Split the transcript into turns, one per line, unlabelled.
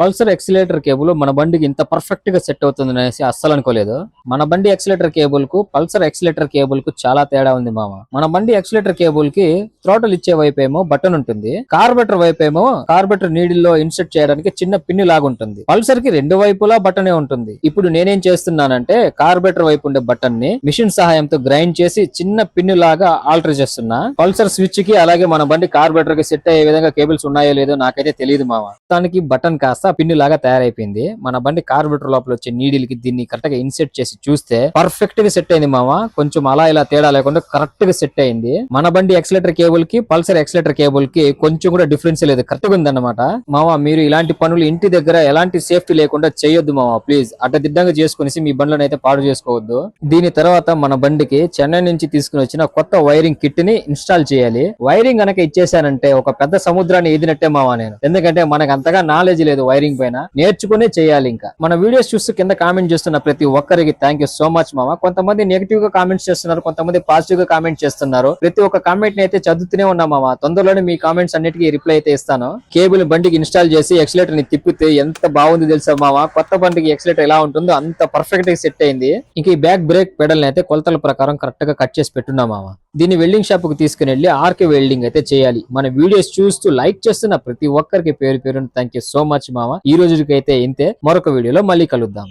Pulsar accelerator cable మన బండికి ఇంత పర్ఫెక్ట్ గా సెట్ అవుతుంది అనేసి అస్సలు అనుకోలేదు. మన బండి ఎక్సిలేటర్ కేబుల్ కు పల్సర్ ఎక్సిలేటర్ కేబుల్ కు చాలా తేడా ఉంది మామ. మన బండి ఎక్సిలేటర్ కేబుల్ కి థ్రోటల్ ఇచ్చే వైపు ఏమో బటన్ ఉంటుంది, కార్బెటర్ వైపు ఏమో కార్బెటర్ నీడిల్ లో ఇన్సర్ట్ చేయడానికి చిన్న పిన్ లాగా ఉంటుంది. పల్సర్ కి రెండు వైపులా బటనే ఉంటుంది. ఇప్పుడు నేనేం చేస్తున్నానంటే కార్బెటర్ వైపు ఉండే బటన్ ని మిషన్ సహాయంతో గ్రైండ్ చేసి చిన్న పిన్ లాగా ఆల్టర్ చేస్తున్నా. పల్సర్ స్విచ్ కి అలాగే మన బండి కార్బెటర్ కి సెట్ అయ్యే విధంగా కేబుల్స్ ఉన్నాయో లేదో నాకైతే తెలియదు మామ. దానికి బటన్ కాస్త పిన్ లాగా తయారైపోయింది. మన బండి కార్బెటర్ లోపల వచ్చే నీడిల్ కి దీన్ని కరెక్ట్ గా ఇన్సెట్ చేసి చూస్తే పర్ఫెక్ట్ గా సెట్ అయింది మామ. కొంచెం అలా ఇలా తేడా లేకుండా కరెక్ట్ గా సెట్ అయింది. మన బండి ఎక్సిలేటర్ కేబుల్ కి పల్సర్ ఎక్సిలేటర్ కేబుల్ కి కొంచెం కూడా డిఫరెన్స్ లేదు, కరెక్ట్ గా ఉందన్నమాట మామ. మీరు ఇలాంటి పనులు ఇంటి దగ్గర ఎలాంటి సేఫ్టీ లేకుండా చేయొద్దు మామ, ప్లీజ్. అడ్డదిడ్డంగా చేసుకునేసి మీ బండ్లను అయితే పాడు చేసుకోవద్దు. దీని తర్వాత మన బండికి చెన్నై నుంచి తీసుకుని వచ్చిన కొత్త వైరింగ్ కిట్ ని ఇన్స్టాల్ చేయాలి. వైరింగ్ గనక ఇచ్చేసానంటే ఒక పెద్ద సముద్రాన్ని ఈదినట్టే మామ నేను. ఎందుకంటే మనకు అంతగా నాలెడ్జ్ లేదు వైరింగ్ పైన, నేర్చుకునే చేయాలి. ఇంకా మన వీడియోస్ చూస్తూ కింద కామెంట్ చేస్తున్న ప్రతి ఒక్కరికి థ్యాంక్ యూ సో మచ్ మామ. కొంతమంది నెగిటివ్ గా కామెంట్స్ చేస్తున్నారు, కొంతమంది పాజిటివ్ గా కామెంట్ చేస్తున్నారు. ప్రతి ఒక్క కామెంట్ ని అయితే చదువుతూనే ఉన్నా మామ. తొందరలోనే మీ కామెంట్స్ అన్నిటికీ రిప్లై అయితే ఇస్తాను. కేబుల్ బండికి ఇన్స్టాల్ చేసి ఎక్సిలేటర్ ని తిప్పితే ఎంత బాగుంది తెలుసా మామ. కొత్త బండికి ఎక్సిలేటర్ ఎలా ఉంటుందో అంత పర్ఫెక్ట్ గా సెట్ అయింది. ఇంక ఈ బ్యాక్ బ్రేక్ పెడల్ అయితే కొలతల ప్రకారం కరెక్ట్ గా కట్ చేసి పెట్టున్నా మామ. దీన్ని వెల్డింగ్ షాప్ కు తీసుకుని వెళ్ళి ఆర్కే వెల్డింగ్ అయితే చేయాలి. మన వీడియోస్ చూస్తూ లైక్ చేస్తున్న ప్రతి ఒక్కరికి పేరు పేరున థ్యాంక్ యూ సో మచ్ మామ. ఈ రోజుకైతే ఇంతే, మరొక వీడియోలో మళ్ళీ కలుద్దాం.